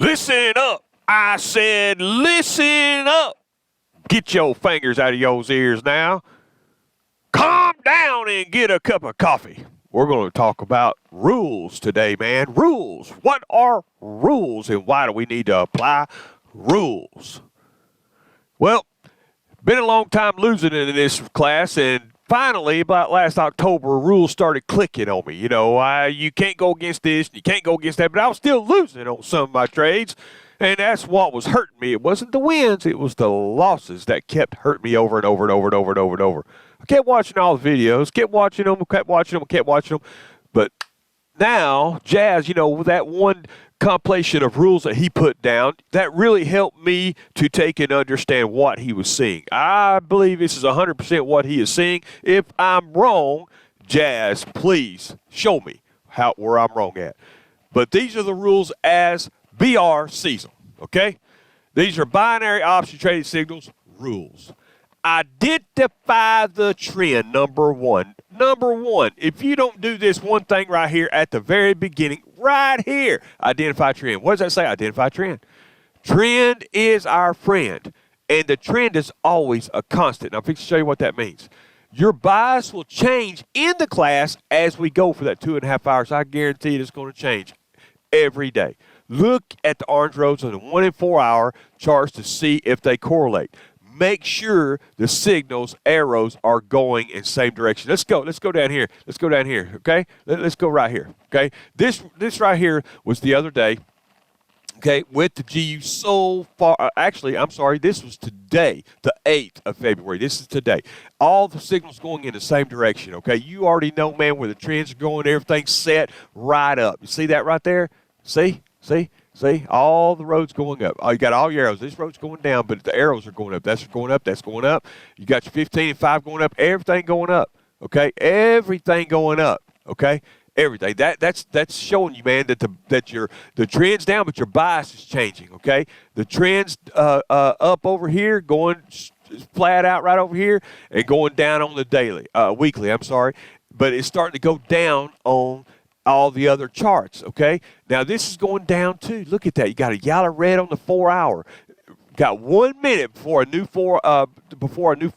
Listen up. I said listen up. Get your fingers out of your ears now. Calm down and get a cup of coffee. We're going to talk about rules today, man. Rules. What are rules and why do we need to apply rules? Well, been a long time losing in this class, and finally, about last October, rules started clicking on me. You know, you can't go against this, you can't go against that, but I was still losing on some of my trades, and that's what was hurting me. It wasn't the wins, it was the losses that kept hurting me over and over and over and over and over and over. I kept watching all the videos, kept watching them, but now, Jazz, you know, that one compilation of rules that he put down, that really helped me to take and understand what he was seeing. I believe this is 100% what he is seeing. If I'm wrong, Jazz, please show me where I'm wrong at. But these are the rules as BR sees them, okay? These are binary option trading signals rules. Identify the trend, number one. Number one, if you don't do this one thing right here at the very beginning, right here, identify trend. What does that say? Identify trend. Trend is our friend, and the trend is always a constant. Now, I'm going to show you what that means. Your bias will change in the class as we go for that 2.5 hours. I guarantee it's going to change every day. Look at the orange rows on the 1 and 4 hour charts to see if they correlate. Make sure the signals, arrows are going in the same direction. Let's go down here. Let's go down here, okay? Let's go right here, okay? This right here was the other day, okay, with the GU so far. Actually, I'm sorry, this was today, the 8th of February. This is today. All the signals going in the same direction, okay? You already know, man, where the trends are going. Everything's set right up. You see that right there? See? All the roads going up. Oh, you got all your arrows. This road's going down, but the arrows are going up. That's going up. That's going up. You got your 15 and 5 going up. Everything going up. Okay? Everything going up. Okay? Everything. That's showing you, man, that the trend's down, but your bias is changing. Okay? The trend's up over here, going flat out right over here, and going down on the weekly. I'm sorry, but it's starting to go down on all the other charts, okay? Now, this is going down, too. Look at that. You got a yellow red on the 4 hour. Got 1 minute before a new 5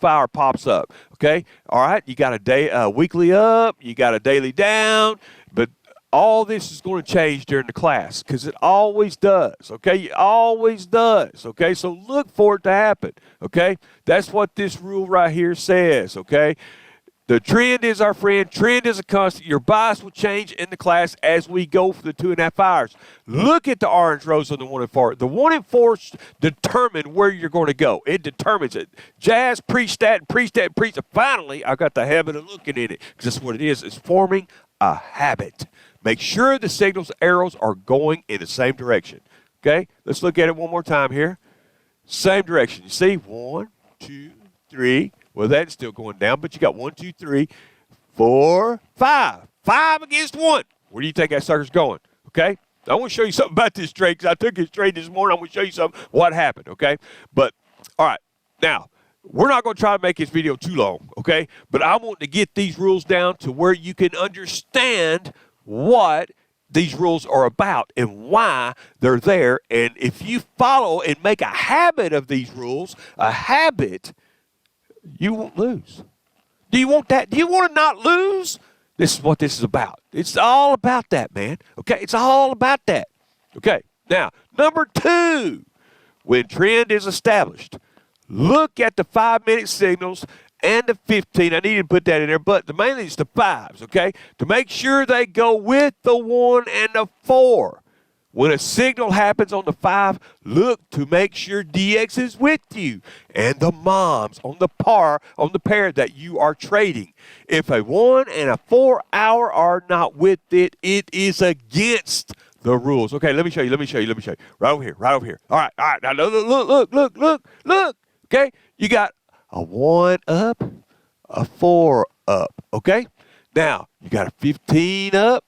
hour pops up, okay? All right, you got a weekly up, you got a daily down, but all this is going to change during the class because it always does, okay? It always does, okay? So look for it to happen, okay? That's what this rule right here says, okay? The trend is our friend. Trend is a constant. Your bias will change in the class as we go for the 2.5 hours. Look at the orange rows on the 1 and 4. The 1 and 4 determine where you're going to go. It determines it. Jazz preached that and preached that and preached it. Finally, I got the habit of looking at it because that's what it is. It's forming a habit. Make sure the signals, arrows are going in the same direction. Okay? Let's look at it one more time here. Same direction. You see? 1, 2, 3. Well, that's still going down, but you got 1, 2, 3, 4, 5. 5 against 1. Where do you think that sucker's going? Okay? I want to show you something about this trade because I took his trade this morning. I want to show you something what happened, okay? But, all right, now, we're not going to try to make this video too long, okay? But I want to get these rules down to where you can understand what these rules are about and why they're there. And if you follow and make a habit of these rules, you won't lose. Do you want that? Do you want to not lose? This is what this is about. It's all about that, man. Okay? It's all about that. Okay. Now, number 2, when trend is established, look at the 5-minute signals and the 15. I needed to put that in there, but mainly it's the 5s, okay? To make sure they go with the 1 and the 4. When a signal happens on the 5, look to make sure DX is with you and the moms on the pair that you are trading. If a 1 and a 4 hour are not with it, it is against the rules. Okay, let me show you. Right over here. All right. Now look. Okay, you got a 1 up, a 4 up. Okay, now you got a 15 up.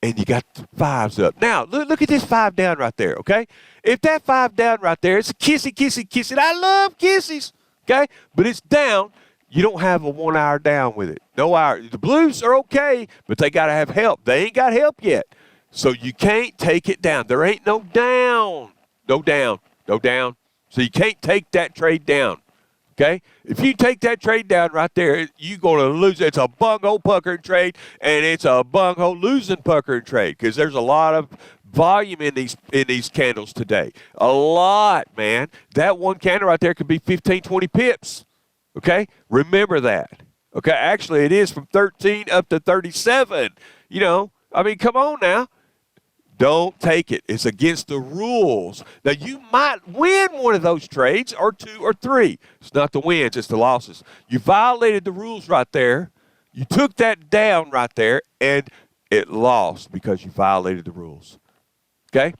And you got the 5s up. Now, look at this 5 down right there, okay? If that 5 down right there, it's a kissy. And I love kissies, okay? But it's down. You don't have a 1 hour down with it. No hour. The blues are okay, but they got to have help. They ain't got help yet. So you can't take it down. There ain't no down. No down. No down. So you can't take that trade down. Okay? If you take that trade down right there, you're going to lose. It's a bunghole puckering trade, and it's a bunghole losing puckering trade because there's a lot of volume in these candles today. A lot, man. That one candle right there could be 15, 20 pips. Okay? Remember that. Okay? Actually, it is from 13 up to 37. You know, I mean, come on now. Don't take it. It's against the rules. Now, you might win one of those trades or two or three. It's not the wins, it's the losses. You violated the rules right there. You took that down right there, and it lost because you violated the rules. Okay?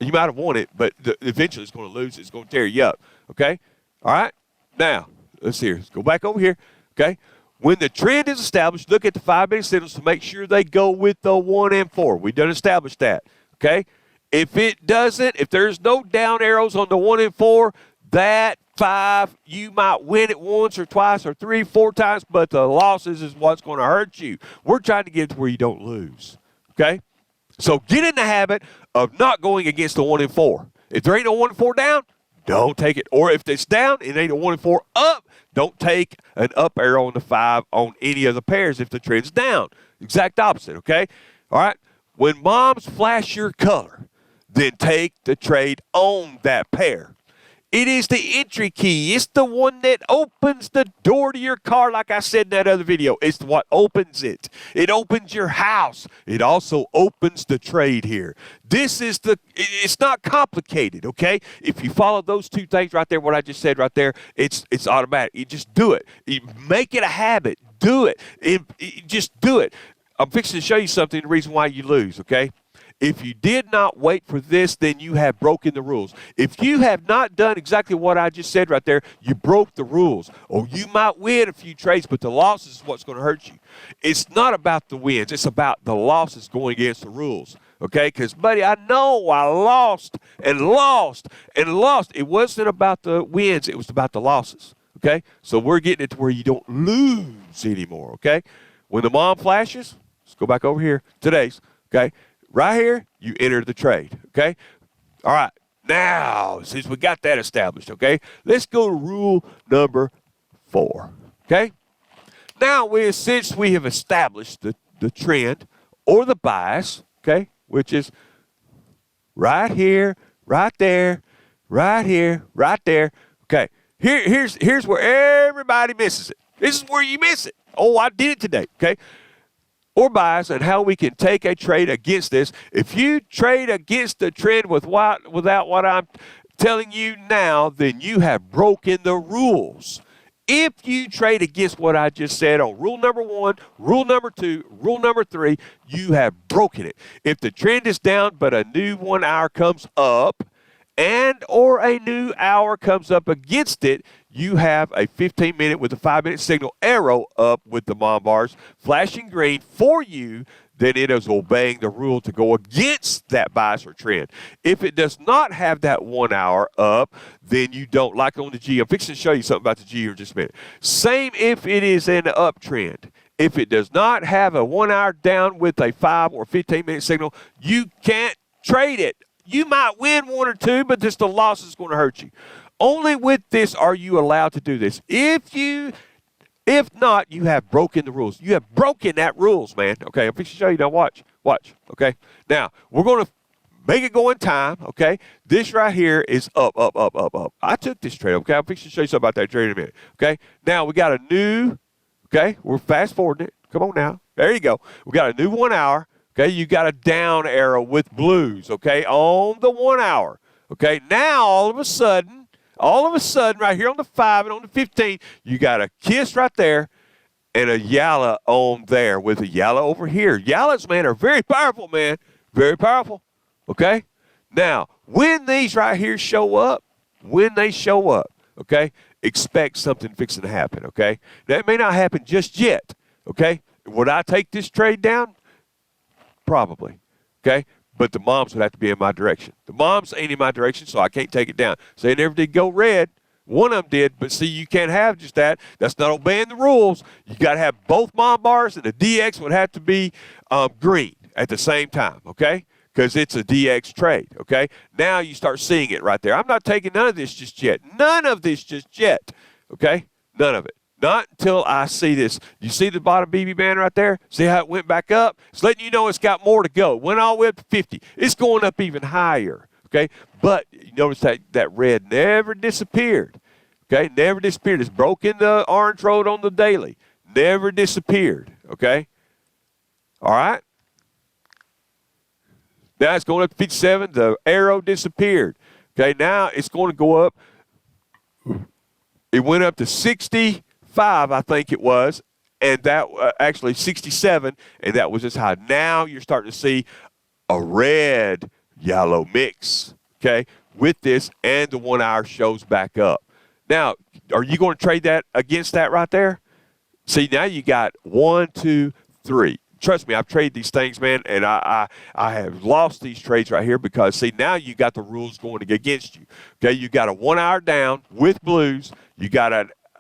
You might have won it, but eventually it's going to lose. It's going to tear you up. Okay? All right? Now, let's see here. Let's go back over here. Okay? When the trend is established, look at the 5-minute signals to make sure they go with the 1 and 4. We done established that, okay? If it doesn't, if there's no down arrows on the 1 and 4, that 5, you might win it once or twice or 3, 4 times, but the losses is what's going to hurt you. We're trying to get to where you don't lose, okay? So get in the habit of not going against the 1 and 4. If there ain't no 1 and 4 down, don't take it. Or if it's down, it ain't a 1 and 4 up, don't take an up arrow on the 5 on any of the pairs if the trend's down. Exact opposite, okay? All right? When moms flash your color, then take the trade on that pair. It is the entry key. It's the one that opens the door to your car, like I said in that other video. It's what opens it. It opens your house. It also opens the trade here. It's not complicated, okay? If you follow those two things right there, what I just said right there, it's automatic. You just do it. You make it a habit. Do it. Just do it. I'm fixing to show you something, the reason why you lose, okay? If you did not wait for this, then you have broken the rules. If you have not done exactly what I just said right there, you broke the rules. Or you might win a few trades, but the losses is what's going to hurt you. It's not about the wins. It's about the losses going against the rules. Okay? Because, buddy, I know I lost and lost and lost. It wasn't about the wins. It was about the losses. Okay? So we're getting it to where you don't lose anymore. Okay? When the mom flashes, let's go back over here. Today's. Okay? Right here, you enter the trade, okay? All right, now, since we got that established, okay, let's go to rule number 4, okay? Now, since we have established the trend or the bias, okay, which is right here, right there, right here, right there, okay, here's where everybody misses it. This is where you miss it. Oh, I did it today, okay? Or bias, and how we can take a trade against this. If you trade against the trend without what I'm telling you now, then you have broken the rules. If you trade against what I just said on rule number 1, rule number 2, rule number 3, you have broken it. If the trend is down but a new 1 hour comes up, or a new hour comes up against it, you have a 15-minute with a 5-minute signal arrow up with the mom bars flashing green for you, then it is obeying the rule to go against that bias or trend. If it does not have that 1 hour up, then you don't, like on the G. I'm fixing to show you something about the G here in just a minute. Same if it is an uptrend. If it does not have a 1 hour down with a 5 or 15-minute signal, you can't trade it. You might win 1 or 2, but just the loss is going to hurt you. Only with this are you allowed to do this. If not, you have broken the rules. You have broken that rules, man. Okay, I'm fixing to show you now. Watch. Okay. Now, we're going to make it go in time, okay? This right here is up. I took this trade, okay? I'm fixing to show you something about that trade in a minute, okay? Now, we got a new, okay? We're fast forwarding it. Come on now. There you go. We got a new 1 hour. Okay, you got a down arrow with blues, okay, on the 1 hour. Okay, now all of a sudden, right here on the 5 and on the 15, you got a kiss right there and a yalla on there with a yalla over here. Yallas, man, are very powerful, man. Very powerful. Okay? Now, when these right here show up, okay, expect something fixing to happen, okay? That may not happen just yet, okay? Would I take this trade down? Probably, okay? But the moms would have to be in my direction. The moms ain't in my direction, so I can't take it down. So they never did go red. One of them did, but see, you can't have just that. That's not obeying the rules. You got to have both mom bars, and the DX would have to be green. at the same time, okay? Because it's a DX trade, okay? Now you start seeing it right there. I'm not taking none of this just yet. None of this just yet, okay? None of it. Not until I see this. You see the bottom BB band right there? See how it went back up? It's letting you know it's got more to go. It went all the way up to 50. It's going up even higher, okay? But you notice that red never disappeared, okay? Never disappeared. It's broken the orange road on the daily. Never disappeared, okay? All right? Now it's going up to 57. The arrow disappeared. Okay, now it's going to go up. It went up to 65, I think it was, and that actually 67, and that was its high. Now you're starting to see a red-yellow mix, okay, with this, and the 1 hour shows back up. Now, are you going to trade that against that right there? See, now you got 1, 2, 3. Trust me, I've traded these things, man, and I have lost these trades right here because, see, now you got the rules going against you. Okay, you got a 1 hour down with blues. You got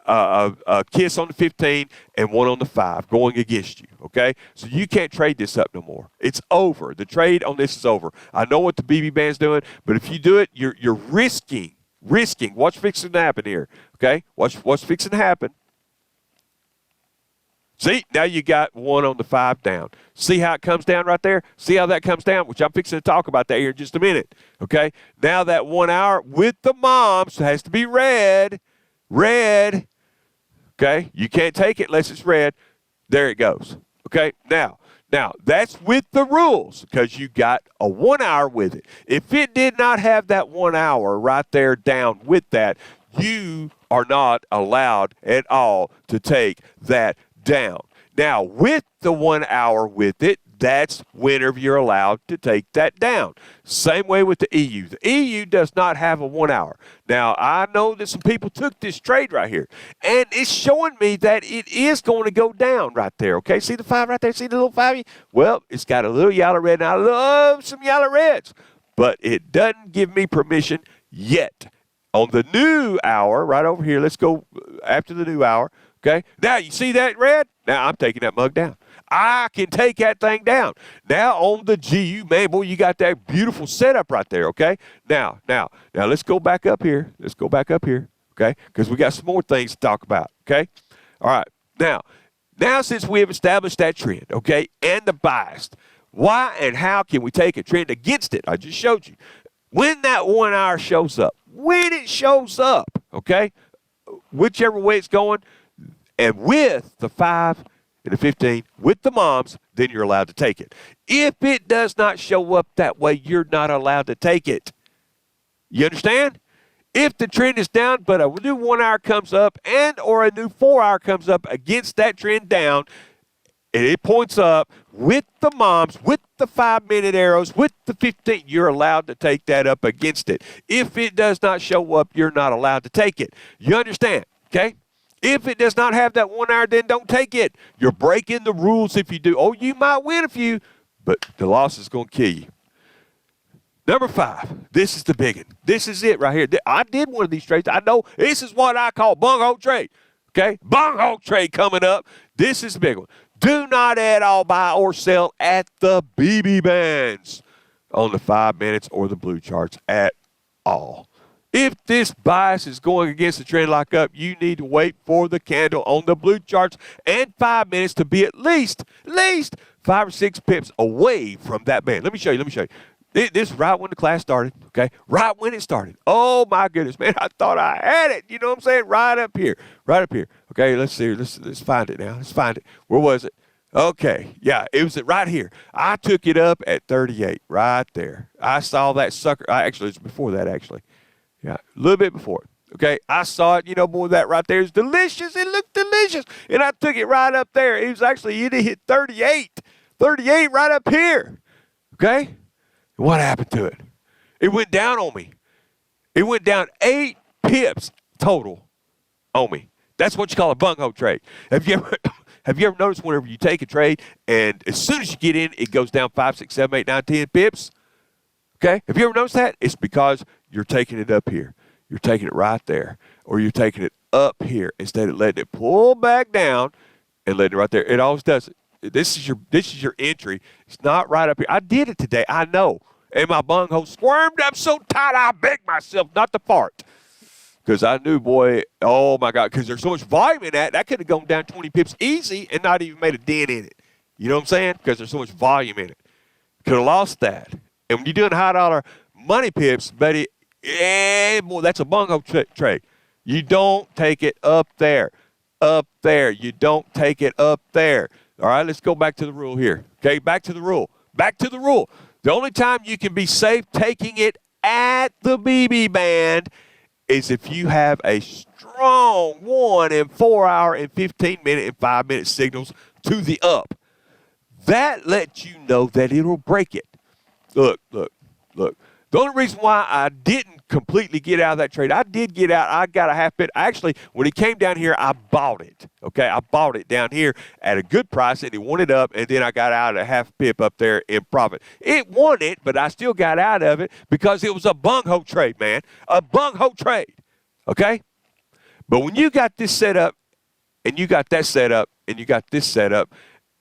a kiss on the 15 and one on the 5 going against you, okay? So you can't trade this up no more. It's over. The trade on this is over. I know what the BB band's doing, but if you do it, you're risking. What's fixing to happen here, okay? What's fixing to happen? See, now you got 1 on the 5 down. See how it comes down right there? See how that comes down? Which I'm fixing to talk about that here in just a minute. Okay? Now that 1 hour with the moms has to be red. Red. Okay? You can't take it unless it's red. There it goes. Okay? Now, that's with the rules because you got a 1 hour with it. If it did not have that 1 hour right there down with that, you are not allowed at all to take that down. Now, with the 1 hour with it, that's whenever you're allowed to take that down. Same way with the EU. The EU does not have a 1 hour. Now, I know that some people took this trade right here, and it's showing me that it is going to go down right there, okay? See the 5 right there? See the little 5? Well, it's got a little yellow red, and I love some yellow reds, but it doesn't give me permission yet. On the new hour, right over here, let's go after the new hour, okay? Now, you see that red? Now, I'm taking that mug down. I can take that thing down. Now, on the GU, man, boy, you got that beautiful setup right there, okay? Now, let's go back up here. Let's go back up here, okay? Because we got some more things to talk about, okay? All right. Now, since we have established that trend, okay, and the bias, why and how can we take a trend against it? I just showed you. When that 1 hour shows up, when it shows up, okay, whichever way it's going, and with the 5 and the 15, with the moms, then you're allowed to take it. If it does not show up that way, you're not allowed to take it. You understand? If the trend is down, but a new 1 hour comes up and or a new 4 hour comes up against that trend down, and it points up with the moms, with the 5-minute arrows, with the 15, you're allowed to take that up against it. If it does not show up, you're not allowed to take it. You understand? Okay? If it does not have that 1 hour, then don't take it. You're breaking the rules if you do. Oh, you might win a few, but the loss is going to kill you. Number 5, this is the big one. This is it right here. I did one of these trades. I know this is what I call bunghole trade. Okay? Bunghole trade coming up. This is the big one. Do not at all buy or sell at the BB bands on the 5 minutes or the blue charts at all. If this bias is going against the trend lock up, you need to wait for the candle on the blue charts and 5 minutes to be at least 5 or 6 pips away from that band. Let me show you. This is right when the class started, okay? Right when it started. Oh, my goodness, man, I thought I had it. You know what I'm saying? Right up here. Okay, let's see. Let's find it now. Let's find it. Where was it? Okay, yeah, it was right here. I took it up at 38, right there. I saw that sucker. Actually, it's before that, actually. Yeah, a little bit before it. Okay, I saw it, boy, that right there is delicious. It looked delicious. And I took it right up there. It was actually, it hit 38. 38 right up here. Okay? What happened to it? It went down on me. It went down 8 pips total on me. That's what you call a bunghole trade. Have you ever noticed whenever you take a trade and as soon as you get in, it goes down 5, 6, 7, 8, 9, 10 pips? Okay? Have you ever noticed that? It's because you're taking it up here. You're taking it right there. Or you're taking it up here instead of letting it pull back down and letting it right there. It always does it. this is your entry. It's not right up here. I did it today. I know. And my bunghole squirmed up so tight I begged myself not to fart. Because I knew, boy, oh, my God, because there's so much volume in that. That could have gone down 20 pips easy and not even made a dent in it. You know what I'm saying? Because there's so much volume in it. Could have lost that. And when you're doing high dollar money pips, buddy, boy, that's a bunghole trade. You don't take it up there. Up there. You don't take it up there. All right, let's go back to the rule here. Okay, back to the rule. Back to the rule. The only time you can be safe taking it at the BB band is if you have a strong 1 and 4 hour and 15 minute and 5 minute signals to the up. That lets you know that it'll break it. Look. The only reason why I didn't completely get out of that trade, I did get out. I got a half bit. Actually, when it came down here, I bought it. Okay, I bought it down here at a good price, and it went it up, and then I got out at a half pip up there in profit. It won it, but I still got out of it because it was a bunghole trade, man. A bunghole trade. Okay? But when you got this set up, and you got that set up, and you got this set up,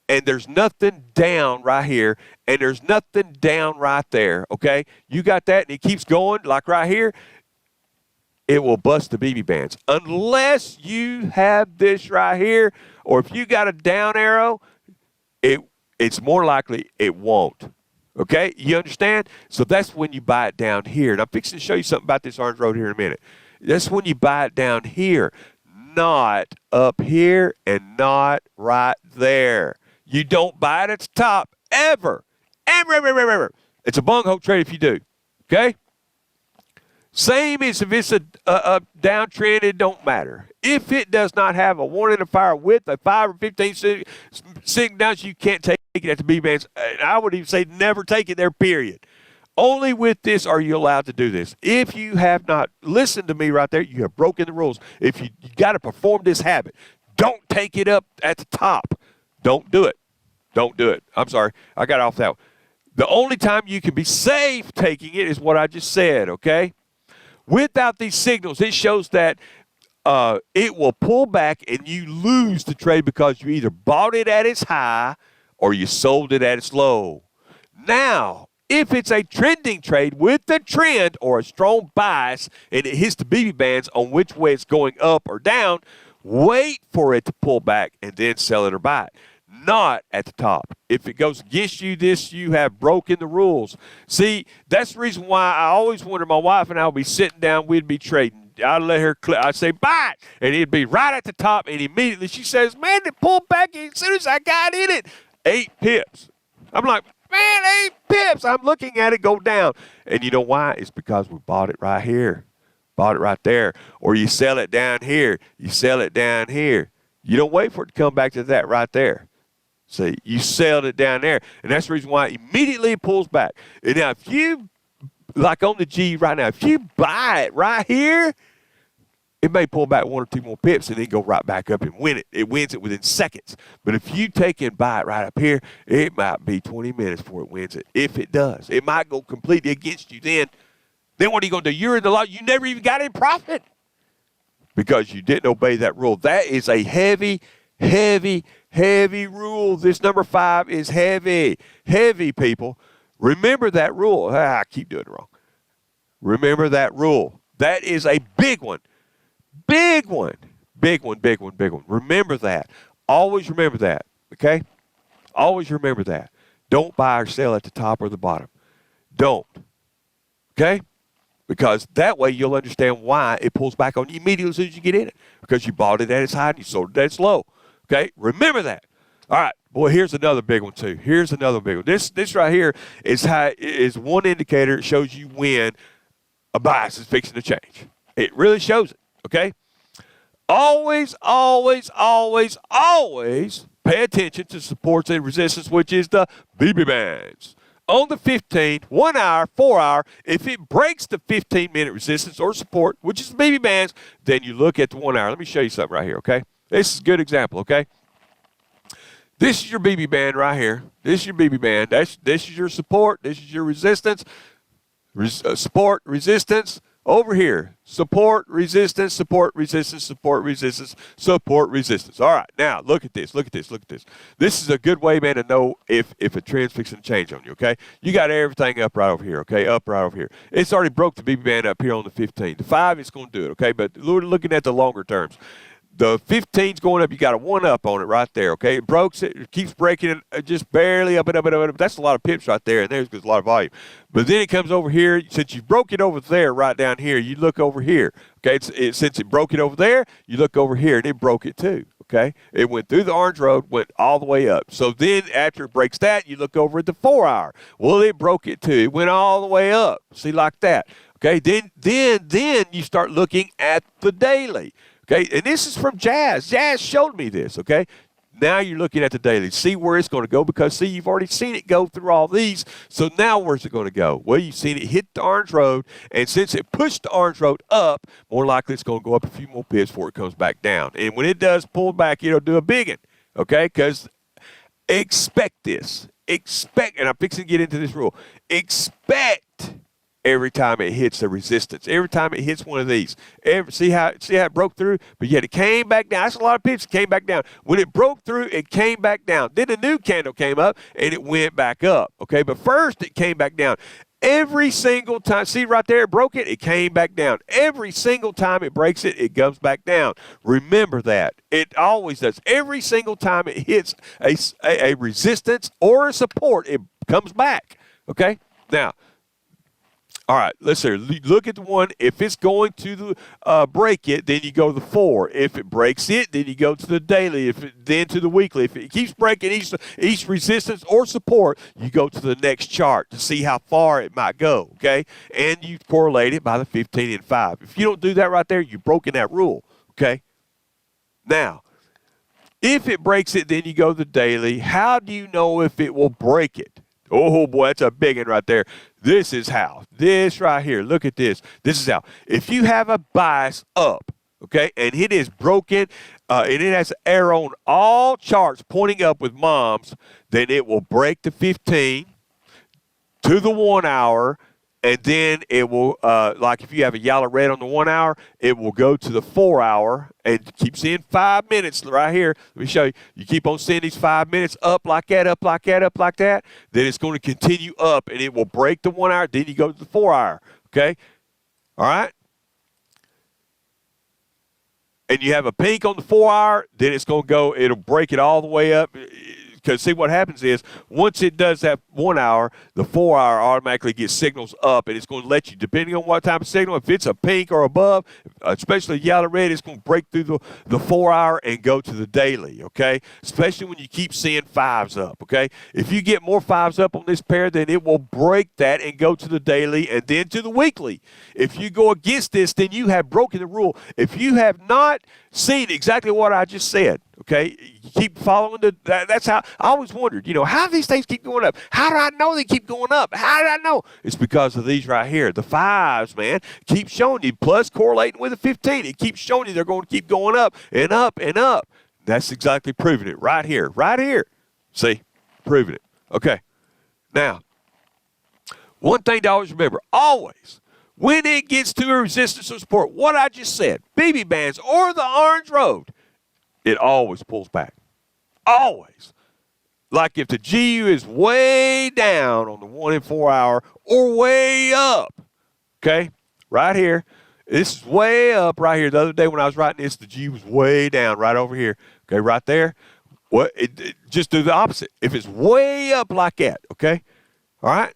and there's nothing down right here, and there's nothing down right there, okay? You got that, and it keeps going, like right here, it will bust the BB bands. Unless you have this right here, or if you got a down arrow, it's more likely it won't, okay? You understand? So that's when you buy it down here. And I'm fixing to show you something about this orange road here in a minute. That's when you buy it down here, not up here and not right there. You don't buy it at the top, ever. Ever. It's a bunghole trade if you do, okay? Same as if it's a downtrend, it don't matter. If it does not have a 1 and a fire width, a 5 or 15 signals, you can't take it at the B bands. I would even say never take it there, period. Only with this are you allowed to do this. If you have not listened to me right there, you have broken the rules. If you got to perform this habit, don't take it up at the top. Don't do it. Don't do it. I'm sorry. I got off that one. The only time you can be safe taking it is what I just said, okay? Without these signals, it shows that it will pull back and you lose the trade because you either bought it at its high or you sold it at its low. Now, if it's a trending trade with the trend or a strong bias and it hits the BB bands on which way it's going up or down, wait for it to pull back and then sell it or buy it. Not at the top. If it goes against you, you have broken the rules. See, that's the reason why I always wonder, my wife and I would be sitting down, we'd be trading. I'd let her click. I'd say, buy it. And it'd be right at the top. And immediately she says, man, it pulled back as soon as I got in it. 8 pips. I'm like, man, 8 pips. I'm looking at it go down. And you know why? It's because we bought it right here. Bought it right there. Or you sell it down here. You sell it down here. You don't wait for it to come back to that right there. See, you sell it down there. And that's the reason why immediately it pulls back. And now if you, like on the G right now, if you buy it right here, it may pull back 1 or 2 more pips and then go right back up and win it. It wins it within seconds. But if you take and buy it right up here, it might be 20 minutes before it wins it. If it does. It might go completely against you then. Then what are you going to do? You're in the law. You never even got any profit because you didn't obey that rule. That is a heavy rule. This number 5 is heavy. Heavy, people. Remember that rule. I keep doing it wrong. Remember that rule. That is a big one. Big one. Remember that. Always remember that. Okay? Always remember that. Don't buy or sell at the top or the bottom. Don't. Okay? Because that way you'll understand why it pulls back on you immediately as soon as you get in it. Because you bought it at its high and you sold it at its low. Okay? Remember that. All right. Boy, here's another big one too. Here's another big one. This right here is one indicator. It shows you when a bias is fixing to change. It really shows it. Okay? Always pay attention to supports and resistance, which is the BB bands. On the 15, 1 hour, 4 hour, if it breaks the 15-minute resistance or support, which is the BB bands, then you look at the 1 hour. Let me show you something right here, okay? This is a good example, okay? This is your BB band right here. This is your BB band. This is your support. This is your resistance. Support, resistance. over here, support, resistance, support, resistance, support, resistance, support, resistance. All right, now look at this, look at this, look at this. This is a good way, man, to know if a trend's fixing to change on you, okay? You got everything up right over here, okay? Up right over here. It's already broke the BB band up here on the 15. The 5 is going to do it, okay? But looking at the longer terms. The 15's going up. You got a 1 up on it right there, okay? It breaks it. It keeps breaking it just barely up and up and up and up. That's a lot of pips right there, and there's a lot of volume. But then it comes over here. Since you broke it over there, right down here, you look over here, okay? Since it broke it over there, you look over here, and it broke it too, okay? It went through the orange road, went all the way up. So then after it breaks that, you look over at the 4 hour. Well, it broke it too. It went all the way up. See, like that, okay? Then you start looking at the daily. Okay, and this is from Jazz. Jazz showed me this, okay? Now you're looking at the daily. See where it's going to go because, see, you've already seen it go through all these. So now where's it going to go? Well, you've seen it hit the orange road, and since it pushed the orange road up, more likely it's going to go up a few more pips before it comes back down. And when it does pull back, it'll do a big one, okay? Because expect this. Expect, and I'm fixing to get into this rule. Expect every time it hits the resistance, every time it hits one of these. See how it broke through? But yet it came back down. That's a lot of pips. It came back down. When it broke through, it came back down. Then a new candle came up, and it went back up. Okay, but first it came back down. Every single time, see right there, it broke it, it came back down. Every single time it breaks it, it comes back down. Remember that. It always does. Every single time it hits a resistance or a support, it comes back. Okay? Now, all right, listen, look at the one. If it's going to break it, then you go to the 4. If it breaks it, then you go to the daily, then to the weekly. If it keeps breaking each resistance or support, you go to the next chart to see how far it might go, okay? And you correlate it by the 15 and 5. If you don't do that right there, you've broken that rule, okay? Now, if it breaks it, then you go to the daily. How do you know if it will break it? Oh, boy, that's a big one right there. This is how. This right here. Look at this. This is how. If you have a bias up, okay, and it is broken, and it has an arrow on all charts pointing up with moms, then it will break the 15 to the 1 hour, and then it will, like if you have a yellow red on the 1 hour, it will go to the 4 hour and keep seeing 5 minutes right here. Let me show you. You keep on seeing these 5 minutes up like that, up like that, up like that. Then it's going to continue up, and it will break the 1 hour. Then you go to the 4 hour, okay? All right? And you have a pink on the 4 hour, then it's going to go, it'll break it all the way up. Because, see, what happens is once it does that 1 hour, the 4 hour automatically gets signals up, and it's going to let you, depending on what type of signal, if it's a pink or above, especially yellow red, it's going to break through the 4 hour and go to the daily, okay? Especially when you keep seeing 5s up, okay? If you get more 5s up on this pair, then it will break that and go to the daily and then to the weekly. If you go against this, then you have broken the rule. If you have not seen exactly what I just said, okay, you keep following that's how I always wondered, how do these things keep going up? How do I know they keep going up? How did I know? It's because of these right here. The 5s, man, keep showing you, plus correlating with the 15. It keeps showing you they're going to keep going up and up and up. That's exactly proving it right here, right here. See, proving it. Okay, now, one thing to always remember, always, when it gets to a resistance or support, what I just said, BB bands or the orange road, it always pulls back. Always. Like if the GU is way down on the 1 and 4 hour or way up, okay, right here. This is way up right here. The other day when I was writing this, the GU was way down right over here, okay, right there. Well, just do the opposite. If it's way up like that, okay, all right.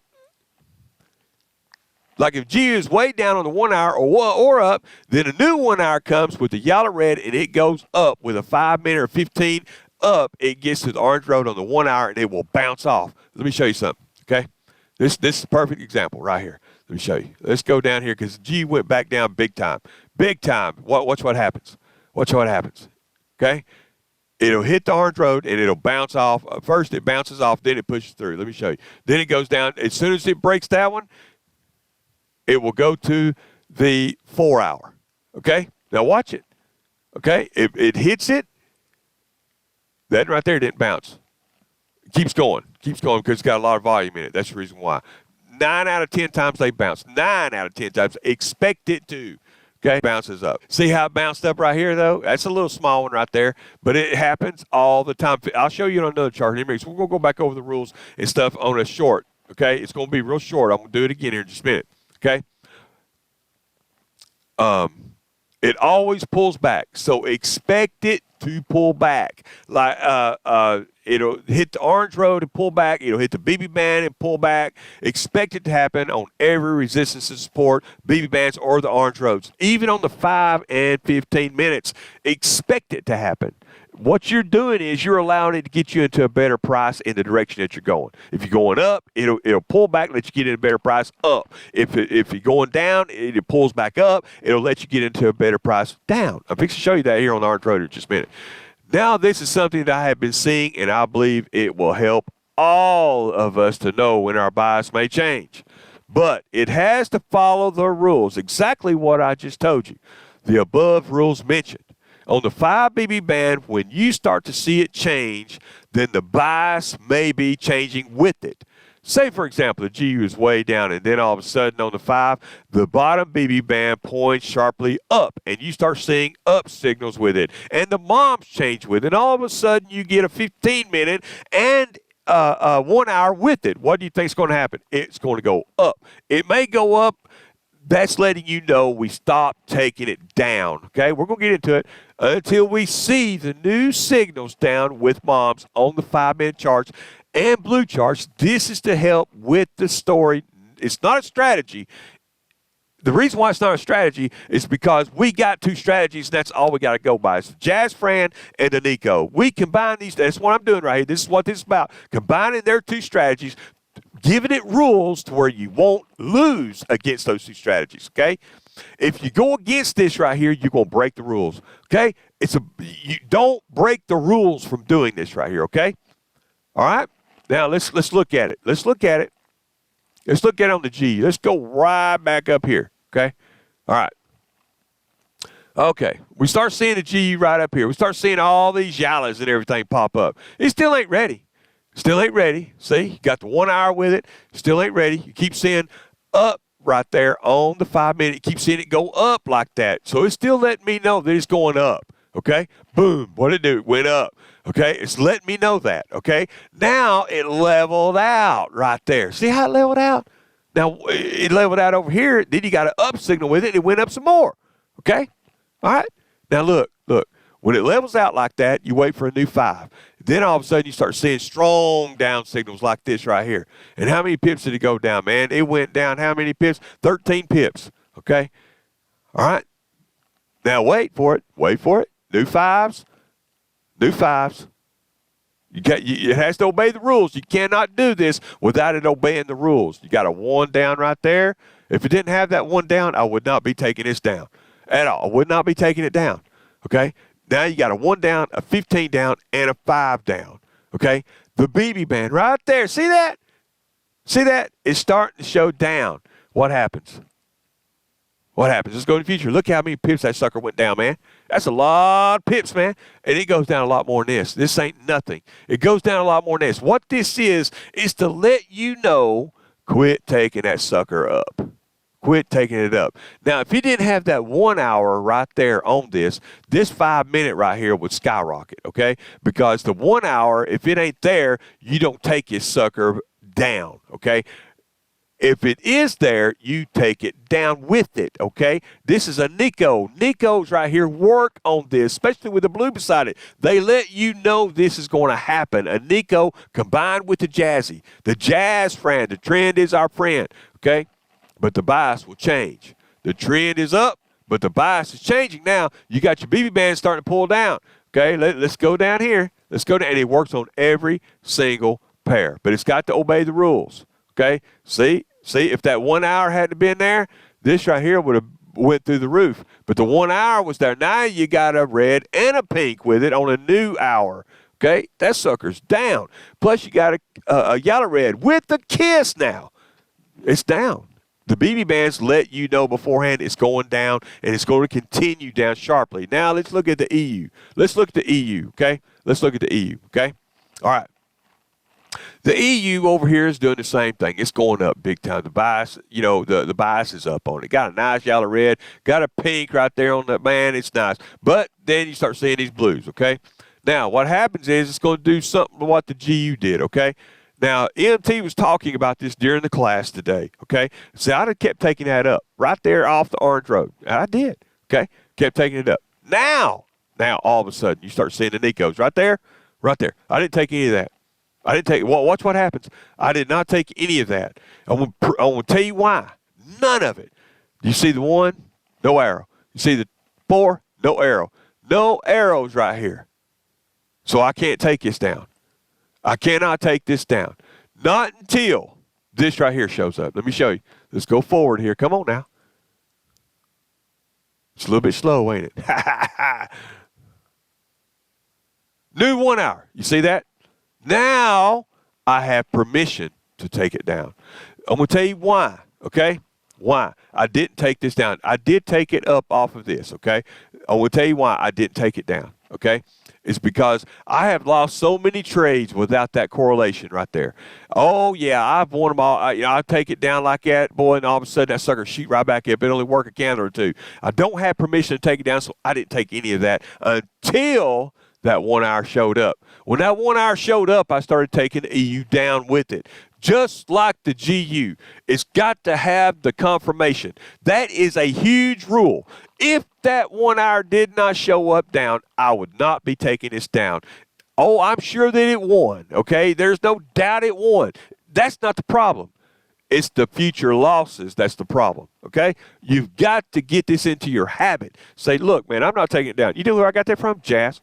Like if G is way down on the 1 hour or up, then a new 1 hour comes with the yellow red and it goes up with a 5 minute or 15 up. It gets to the orange road on the 1 hour and it will bounce off. Let me show you something, okay? This is a perfect example right here. Let me show you. Let's go down here because G went back down big time. Big time. Watch what happens. Watch what happens, okay? It'll hit the orange road and it'll bounce off. First it bounces off, then it pushes through. Let me show you. Then it goes down. As soon as it breaks that one, it will go to the 4 hour, okay? Now watch it, okay? If it hits it, that right there didn't bounce. It keeps going because it's got a lot of volume in it. That's the reason why. 9 out of 10 times they bounce. 9 out of 10 times. Expect it to. Okay, bounces up. See how it bounced up right here, though? That's a little small one right there, but it happens all the time. I'll show you on another chart here. So we're going to go back over the rules and stuff on a short, okay? It's going to be real short. I'm going to do it again here in just a minute, okay? It always pulls back, so expect it to pull back. Like it'll hit the orange road and pull back. It'll hit the BB band and pull back. Expect it to happen on every resistance and support, BB bands or the orange roads. Even on the 5 and 15 minutes, expect it to happen. What you're doing is you're allowing it to get you into a better price in the direction that you're going. If you're going up, it'll pull back, let you get in a better price up. If you're going down, it pulls back up, it'll let you get into a better price down. I'm fixing to show you that here on the orange road in just a minute. Now, this is something that I have been seeing, and I believe it will help all of us to know when our bias may change. But it has to follow the rules, exactly what I just told you. The above rules mentioned. On the 5 BB band, when you start to see it change, then the bias may be changing with it. Say, for example, the GU is way down, and then all of a sudden on the 5, the bottom BB band points sharply up, and you start seeing up signals with it. And the moms change with it, and all of a sudden you get a 15-minute and 1 hour with it. What do you think is going to happen? It's going to go up. It may go up. That's letting you know we stopped taking it down, okay? We're going to get into it until we see the new signals down with moms on the 5-minute charts and blue charts. This is to help with the story. It's not a strategy. The reason why it's not a strategy is because we got 2 strategies, and that's all we got to go by. It's the Jazz Fran and the Nico. We combine these. That's what I'm doing right here. This is what this is about. Combining their 2 strategies, giving it rules to where you won't lose against those 2 strategies, okay? If you go against this right here, you're going to break the rules, okay? You don't break the rules from doing this right here, okay? All right? Now, let's look at it. Let's look at it. Let's look at it on the G. Let's go right back up here, okay? All right. Okay, we start seeing the G right up here. We start seeing all these yalas and everything pop up. It still ain't ready. Still ain't ready. See, you got the 1 hour with it. Still ain't ready. You keep seeing up right there on the 5-minute. You keep seeing it go up like that. So it's still letting me know that it's going up. Okay? Boom. What did it do? It went up. Okay? It's letting me know that. Okay? Now it leveled out right there. See how it leveled out? Now it leveled out over here. Then you got an up signal with it, and it went up some more. Okay? All right? Now look. When it levels out like that, you wait for a new 5. Then all of a sudden you start seeing strong down signals like this right here. And how many pips did it go down, man? It went down how many pips? 13 pips. Okay? All right? Now wait for it. Wait for it. New 5s. New 5s. It has to obey the rules. You cannot do this without it obeying the rules. You got a 1 down right there. If it didn't have that 1 down, I would not be taking this down at all. I would not be taking it down. Okay? Now you got a 1 down, a 15 down, and a 5 down, okay? The BB band right there, see that? See that? It's starting to show down. What happens? What happens? Let's go to the future. Look how many pips that sucker went down, man. That's a lot of pips, man. And it goes down a lot more than this. This ain't nothing. It goes down a lot more than this. What this is to let you know, quit taking that sucker up. Quit taking it up. Now, if you didn't have that 1 hour right there on this 5-minute right here would skyrocket, okay? Because the 1 hour, if it ain't there, you don't take your sucker down, okay? If it is there, you take it down with it, okay? This is a Nico. Nico's right here work on this, especially with the blue beside it. They let you know this is going to happen. A Nico combined with the Jazzy. The Jazz Fran, the trend is our friend, okay? But the bias will change. The trend is up, but the bias is changing now. You got your BB band starting to pull down. Okay, let's go down here. Let's go down, and it works on every single pair. But it's got to obey the rules. Okay, see, if that 1 hour hadn't been there, this right here would have went through the roof. But the 1 hour was there. Now you got a red and a pink with it on a new hour. Okay, that sucker's down. Plus you got a yellow red with the kiss now. It's down. The BB bands let you know beforehand it's going down, and it's going to continue down sharply. Now, let's look at the EU. Let's look at the EU, okay? Let's look at the EU, okay? All right. The EU over here is doing the same thing. It's going up big time. The bias, you know, the bias is up on it. Got a nice yellow red, got a pink right there on that, man. It's nice. But then you start seeing these blues, okay? Now, what happens is it's going to do something to what the GU did, okay? Now, MT was talking about this during the class today, okay? So I'd have kept taking that up right there off the orange road. And I did, okay? Kept taking it up. Now, all of a sudden, you start seeing the Nicos right there, right there. I didn't take any of that. I didn't take, well, watch what happens. I did not take any of that. I want to tell you why. None of it. You see the 1? No arrow. You see the 4? No arrow. No arrows right here. So I can't take this down. I cannot take this down. Not until this right here shows up. Let me show you. Let's go forward here. Come on now. It's a little bit slow, ain't it? New 1 hour. You see that? Now I have permission to take it down. I'm going to tell you why, okay? Why? I didn't take this down. I did take it up off of this, okay? I will tell you why I didn't take it down, okay? It's because I have lost so many trades without that correlation right there. Oh, yeah, I've won them all. I take it down like that, boy, and all of a sudden that sucker shoot right back up. It only work a candle or two. I don't have permission to take it down, so I didn't take any of that until that 1 hour showed up. When that 1 hour showed up, I started taking the EU down with it. Just like the GU, it's got to have the confirmation. That is a huge rule. If that 1 hour did not show up down, I would not be taking this down. Oh, I'm sure that it won, okay? There's no doubt it won. That's not the problem. It's the future losses that's the problem, okay? You've got to get this into your habit. Say, look, man, I'm not taking it down. You know where I got that from? Jazz.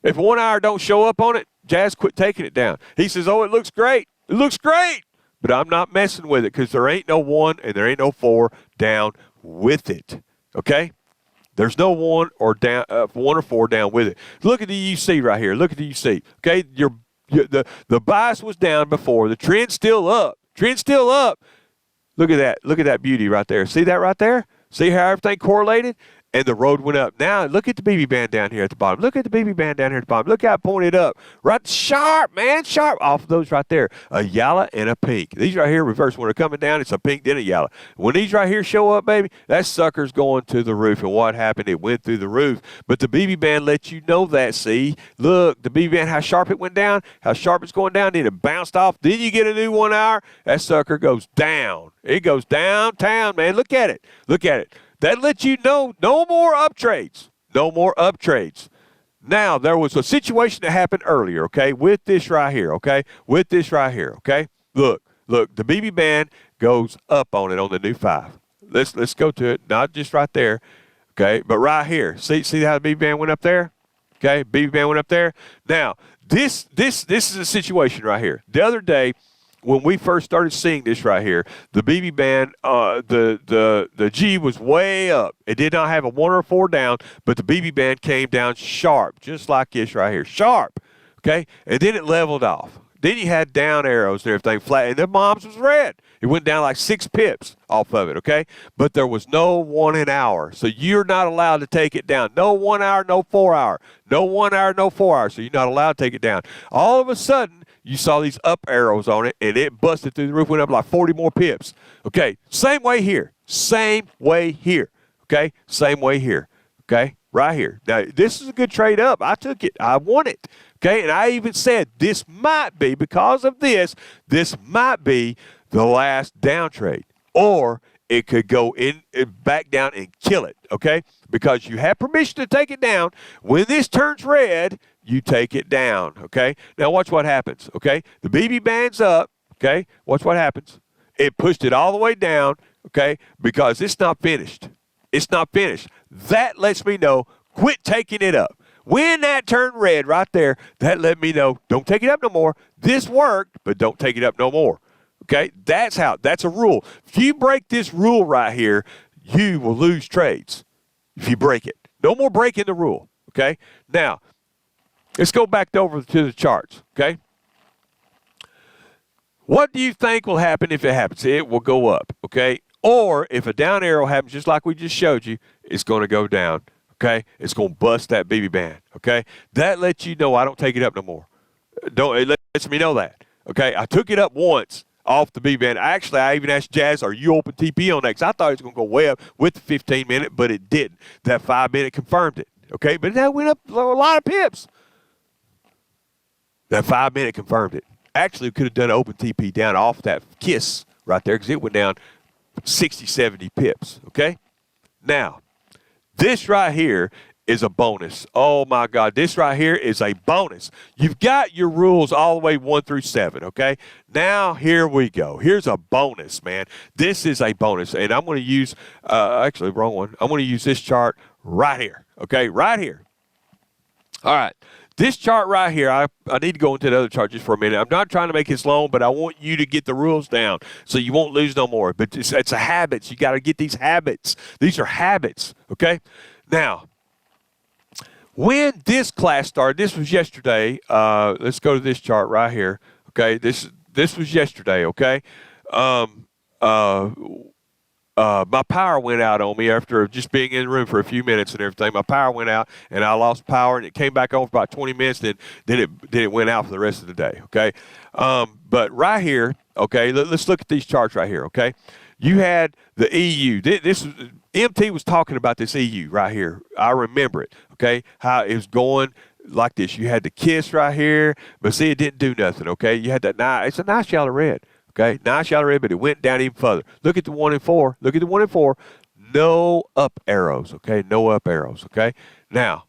If 1 hour don't show up on it, Jazz quit taking it down. He says, oh, it looks great. It looks great. But I'm not messing with it because there ain't no 1 and there ain't no 4 down with it, okay? There's no 1 or 4 down with it. Look at the UC right here. Look at the UC, okay? The bias was down before. The trend's still up. Trend's still up. Look at that. Look at that beauty right there. See that right there? See how everything correlated? And the road went up. Now, look at the BB band down here at the bottom. Look at the BB band down here at the bottom. Look how it pointed up. Right, sharp, man, sharp. Off of those right there. A yellow and a pink. These right here, reverse. When they're coming down, it's a pink, then a yellow. When these right here show up, baby, that sucker's going to the roof. And what happened? It went through the roof. But the BB band lets you know that, see? Look, the BB band, how sharp it went down, how sharp it's going down, then it bounced off. Then you get a new 1 hour. That sucker goes down. It goes downtown, man. Look at it. Look at it. That lets you know no more up trades. No more up trades. Now, there was a situation that happened earlier, okay, with this right here, okay, with this right here, okay. Look, the BB band goes up on it on the new 5. Let's go to it, not just right there, okay, but right here. See how the BB band went up there? Okay, BB band went up there. Now, this is a situation right here. The other day, when we first started seeing this right here, the BB band, the G was way up. It did not have a 1 or 4 down, but the BB band came down sharp, just like this right here, sharp, okay? And then it leveled off. Then you had down arrows and everything flat, and the mom's was red. It went down like 6 pips off of it, okay? But there was no 1 an hour, so you're not allowed to take it down. No 1 hour, no 4 hour. No 1 hour, no 4 hour, so you're not allowed to take it down. All of a sudden, you saw these up arrows on it, and it busted through the roof, went up like 40 more pips. Okay, same way here. Same way here, okay? Same way here, okay? Right here. Now, this is a good trade up. I took it. I won it. Okay, and I even said this might be, because of this might be the last down trade. Or it could go in back down and kill it, okay? Because you have permission to take it down. When this turns red, you take it down, okay? Now watch what happens, okay? The BB band's up, okay? Watch what happens. It pushed it all the way down, okay? Because it's not finished. It's not finished. That lets me know, quit taking it up. When that turned red right there, that let me know, don't take it up no more. This worked, but don't take it up no more. Okay, that's a rule. If you break this rule right here, you will lose trades if you break it. No more breaking the rule, okay? Now, let's go back over to the charts, okay? What do you think will happen if it happens? It will go up, okay? Or if a down arrow happens, just like we just showed you, it's going to go down, okay? It's going to bust that BB band, okay? That lets you know I don't take it up no more. It lets me know that. Okay, I took it up once off the B band. Actually, I even asked Jazz, "Are you open TP on that?" Because I thought it was going to go way up with the 15-minute, but it didn't. That 5-minute confirmed it. Okay, but that went up a lot of pips. That 5-minute confirmed it. Actually, we could have done an open TP down off that kiss right there because it went down 60, 70 pips. Okay, now this right here is a bonus. Oh my God, this right here is a bonus. You've got your rules all the way 1 through 7, okay? Now, here we go. Here's a bonus, man. This is a bonus, and I'm going to use, actually, wrong one. I'm going to use this chart right here, okay? Right here. All right. This chart right here, I need to go into the other chart just for a minute. I'm not trying to make this long, but I want you to get the rules down so you won't lose no more. But it's a habit. You got to get these habits. These are habits, okay? Now, when this class started, this was yesterday. Let's go to this chart right here. Okay, this was yesterday. Okay, my power went out on me after just being in the room for a few minutes and everything. My power went out, and I lost power, and it came back on for about 20 minutes. Then it went out for the rest of the day. Okay, but right here, okay, let's look at these charts right here. Okay, you had the EU. This was. MT was talking about this EU right here. I remember it, okay, how it was going like this. You had the kiss right here, but see, it didn't do nothing, okay? You had that nice, it's a nice yellow red, okay? Nice yellow red, but it went down even further. Look at the 1 and 4. Look at the 1 and 4. No up arrows, okay? No up arrows, okay? Now,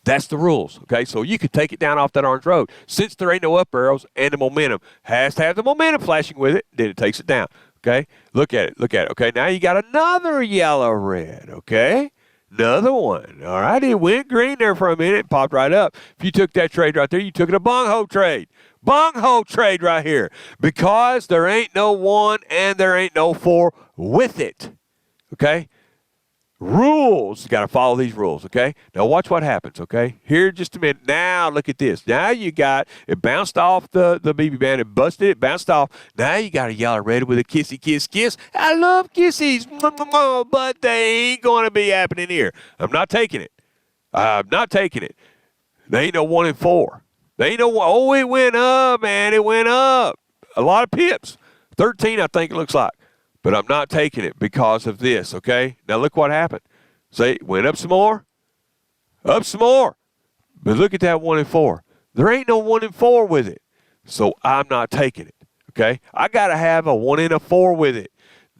that's the rules, okay? So you could take it down off that orange road. Since there ain't no up arrows and the momentum has to have the momentum flashing with it, then it takes it down. Okay, look at it, Okay, now you got another yellow red, okay? Another one, all right? It went green there for a minute, popped right up. If you took that trade right there, you took it a bung-ho trade. Bung-ho trade right here because there ain't no 1 and there ain't no 4 with it, okay? Rules, you got to follow these rules, okay? Now watch what happens, okay? Here just a minute. Now look at this. Now you got, it bounced off the BB band. It busted it, bounced off. Now you got a yellow red with a kissy kiss kiss. I love kisses, but they ain't going to be happening here. I'm not taking it. I'm not taking it. There ain't no 1 and 4. There ain't no, oh, it went up, man. It went up. A lot of pips. 13, I think it looks like. But I'm not taking it because of this, okay? Now look what happened. See, it went up some more. Up some more. But look at that 1 and 4. There ain't no 1 and 4 with it. So I'm not taking it, okay? I got to have a 1 and a 4 with it.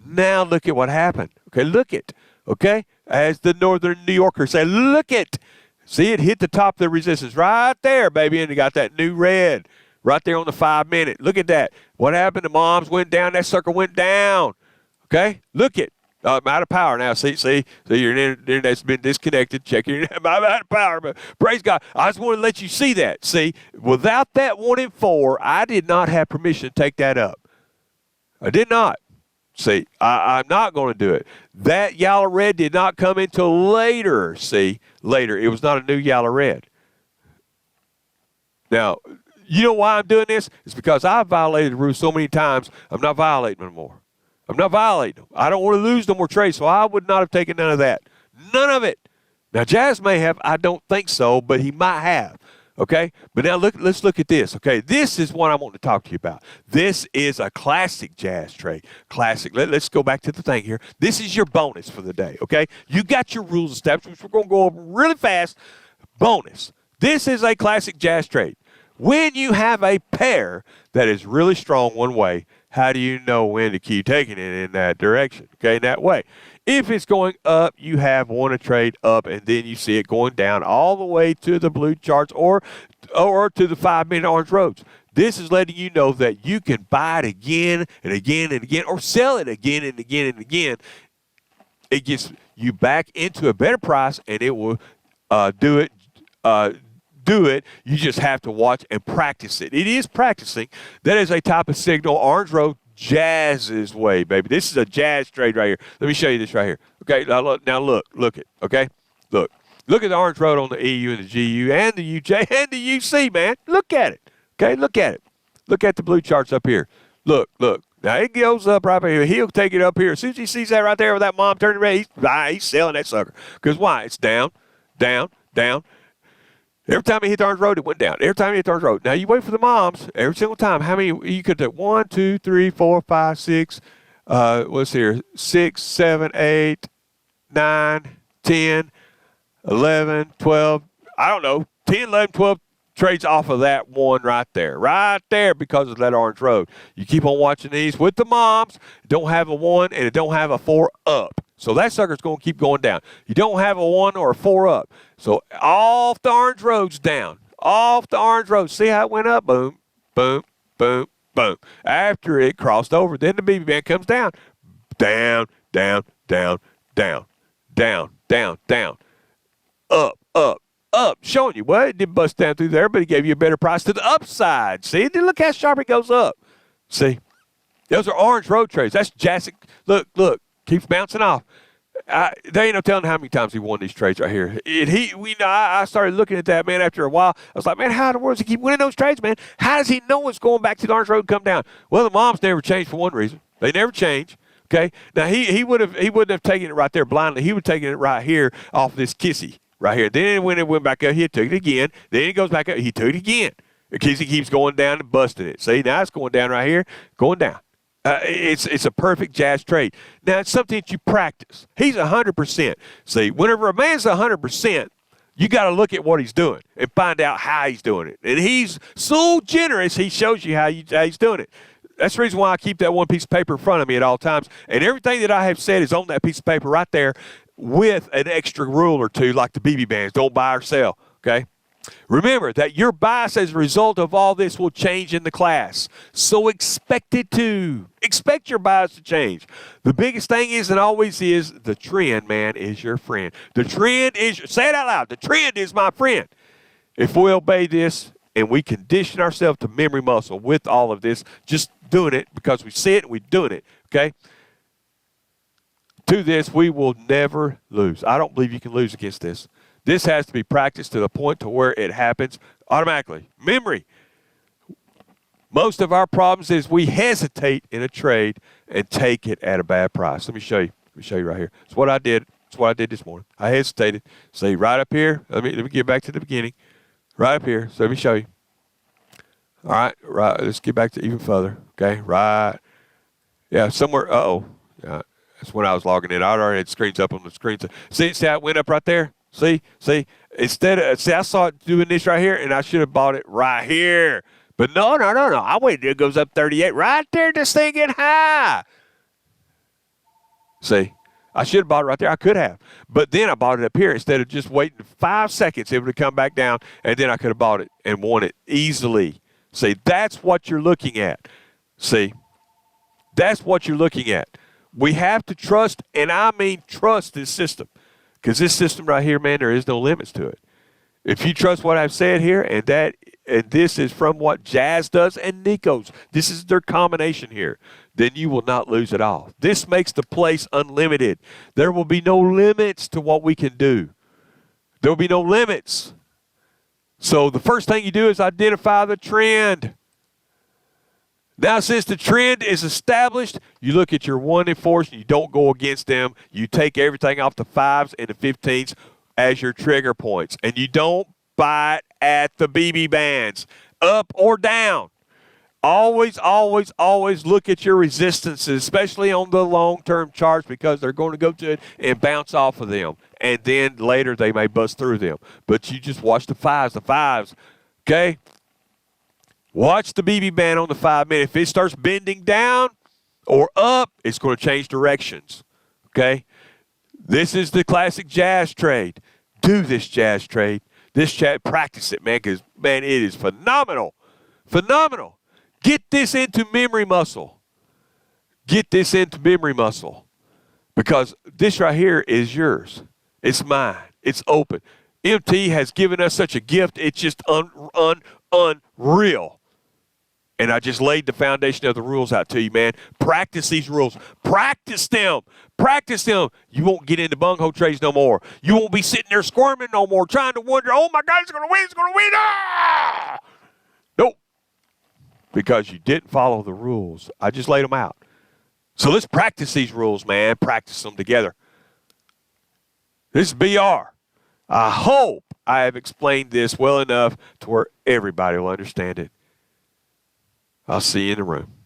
Now look at what happened. Okay, look it, okay? As the Northern New Yorkers say, look it. See, it hit the top of the resistance right there, baby, and it got that new red right there on the 5-minute. Look at that. What happened? The moms went down. That sucker went down. Okay, look it. I'm out of power now. See, your internet's been disconnected. Check your internet. I'm out of power, but praise God. I just want to let you see that. See, without that 1 and 4, I did not have permission to take that up. I did not. See, I'm not going to do it. That yellow red did not come until later. See, later. It was not a new yellow red. Now, you know why I'm doing this? It's because I've violated the rules so many times, I'm not violating them anymore. I'm not violating them. I don't want to lose no more trades, so I would not have taken none of that. None of it. Now, Jazz may have. I don't think so, but he might have. Okay? But now let's look at this. Okay? This is what I want to talk to you about. This is a classic Jazz trade. Classic. Let's go back to the thing here. This is your bonus for the day. Okay? You got your rules established, which we're going to go over really fast. Bonus. This is a classic Jazz trade. When you have a pair that is really strong one way, how do you know when to keep taking it in that direction? Okay, in that way. If it's going up, you have one to trade up, and then you see it going down all the way to the blue charts or to the 5-minute orange roads. This is letting you know that you can buy it again and again and again, or sell it again and again and again. It gets you back into a better price, and it will do it. You just have to watch and practice it. It is practicing. That is a type of signal. Orange Road, Jazz's way, baby. This is a Jazz trade right here. Let me show you this right here. Okay, now look it. Okay, look at the Orange Road on the EU and the GU and the UJ and the UC, man. Look at it. Okay, look at it. Look at the blue charts up here. Look. Now it goes up right here. He'll take it up here. As soon as he sees that right there with that mom turning red, he's selling that sucker. Because why? It's down, down, down. Every time he hit the orange road, it went down. Every time he hit the orange road. Now, you wait for the moms every single time. How many? You could do 1, 2, 3, 4, 5, 6. What's here? 6, 7, 8, 9, 10, 11, 12. I don't know. 10, 11, 12 trades off of that one right there because of that orange road. You keep on watching these with the moms. It don't have a 1 and it don't have a 4 up. So that sucker's going to keep going down. You don't have a 1 or a 4 up. So off the orange road's down. Off the orange road. See how it went up? Boom, boom, boom, boom. After it crossed over, then the BB band comes down. Down, down, down, down, down, down, down. Up, up, up. Showing you what? It didn't bust down through there, but it gave you a better price to the upside. See? Then look how sharp it goes up. See? Those are orange road trades. That's Jasic. Look, look. Keeps bouncing off. There ain't no telling how many times he won these trades right here. I started looking at that, man, after a while. I was like, man, how in the world does he keep winning those trades, man? How does he know it's going back to the orange road and come down? Well, the moms never changed for one reason. They never change. Okay? Now, he wouldn't have taken it right there blindly. He would have taken it right here off this kissy right here. Then when it went back up, he took it again. Then it goes back up. He took it again. The kissy keeps going down and busting it. See, now it's going down right here, going down. It's a perfect jazz trade. Now, it's something that you practice. He's 100%. See, whenever a man's 100%, you got to look at what he's doing and find out how he's doing it. And he's so generous, he shows you how he's doing it. That's the reason why I keep that one piece of paper in front of me at all times. And everything that I have said is on that piece of paper right there with an extra rule or two, like the BB bands. Don't buy or sell, okay? Remember that your bias as a result of all this will change in the class. So expect it to. Expect your bias to change. The biggest thing is and always is the trend, man, is your friend. The trend is, say it out loud, the trend is my friend. If we obey this and we condition ourselves to memory muscle with all of this, just doing it because we see it and we're doing it, okay? To this, we will never lose. I don't believe you can lose against this. This has to be practiced to the point to where it happens automatically. Memory. Most of our problems is we hesitate in a trade and take it at a bad price. Let me show you. Let me show you right here. It's what I did. It's what I did this morning. I hesitated. See, right up here. Let me get back to the beginning. Right up here. So let me show you. All right. Right. Let's get back to even further. Okay. Right. Yeah. Somewhere. Yeah, that's when I was logging in. I already had screens up on the screen. See how it went up right there? See, instead of, I saw it doing this right here, and I should have bought it right here. But no. I waited till it goes up 38. Right there, this thing getting high. See, I should have bought it right there. I could have. But then I bought it up here instead of just waiting 5 seconds. It would have come back down, and then I could have bought it and won it easily. See, that's what you're looking at. See, that's what you're looking at. We have to trust, and I mean trust this system. Because this system right here, man, there is no limits to it. If you trust what I've said here, and this is from what Jazz does and Nico's, this is their combination here, then you will not lose at all. This makes the place unlimited. There will be no limits to what we can do. There will be no limits. So the first thing you do is identify the trend. Now, since the trend is established, you look at your 1 and 4s, and you don't go against them. You take everything off the 5s and the 15s as your trigger points. And you don't buy it at the BB bands, up or down. Always, always, always look at your resistances, especially on the long-term charts, because they're going to go to it and bounce off of them. And then later they may bust through them. But you just watch the 5s, okay? Watch the BB band on the 5 minute. If it starts bending down or up, it's going to change directions, okay? This is the classic Jazz trade. Do this Jazz trade. Practice it, man, because, man, it is phenomenal. Phenomenal. Get this into memory muscle. Get this into memory muscle, because this right here is yours. It's mine. It's open. MT has given us such a gift. It's just unreal. And I just laid the foundation of the rules out to you, man. Practice these rules. Practice them. Practice them. You won't get into bunghole trades no more. You won't be sitting there squirming no more, trying to wonder, oh, my God, it's going to win. It's going to win. Ah! Nope. Because you didn't follow the rules. I just laid them out. So let's practice these rules, man. Practice them together. This is BR. I I have explained this well enough to where everybody will understand it. I'll see you in the room.